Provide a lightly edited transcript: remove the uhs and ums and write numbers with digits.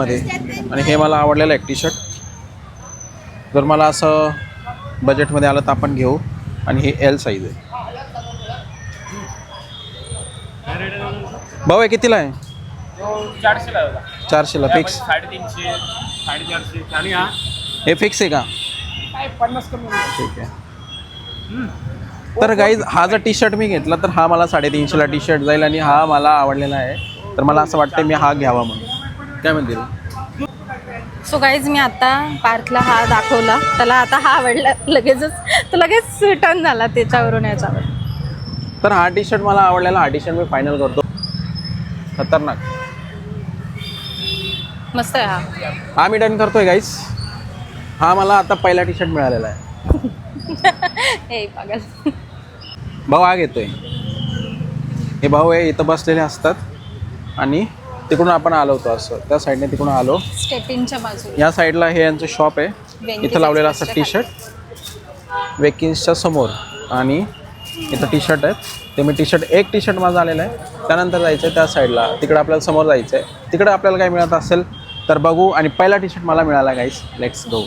मध्ये आणि हे मला आवडलेलं आहे टी शर्ट. जर मला असं बजेटमध्ये आलं तर आपण घेऊ. आणि ही एल साईज आहे. भाऊ हे कितीला आहे? 400 ला. 400ला फिक्स. 350 450 आणि हा हे फिक्स आहे का? काय 50 कमी ठीक आहे. तर गाईज हा जर टी शर्ट मी घेतला तर हा मला 350ला टी शर्ट जाईल आणि हा मला आवडलेला आहे. तर मला असं वाटतं मी हा घ्यावा म्हणून. काय म्हणते तू? सो गाईज मी आता पार्थला हा दाखवला, त्याला आता हा आवडला, लगेचच तो लगेच रिटर्न झाला त्याच्यावरून याच्यावर. तर हा टी शर्ट मला आवडलेला, हा टी शर्ट मी फायनल करतो. खतरनाक मस्त आहे हा. हा मी डन करतोय गाईज. हा मला आता पहिला टी शर्ट मिळालेला आहे. हे पागल. भाऊ हा घेतोय. हे भाऊ आहे इथं बसलेले असतात आणि तिकडून आपण आलो होतो असं त्या साईडने तिकडून आलो. स्टेपिनच्या बाजूला या साईडला हे यांचं शॉप आहे. इथं लावलेलं असतं टी शर्ट वेकिन्सच्या समोर. आणि इथं टी शर्ट आहेत. ते मी एक टी शर्ट माझं आलेलं आहे. त्यानंतर जायचं आहे त्या साईडला, तिकडं आपल्याला समोर जायचं आहे. तिकडं आपल्याला काय मिळत असेल तर बघू. आणि पहिला टी शर्ट मला मिळाला गाईस. Let's go.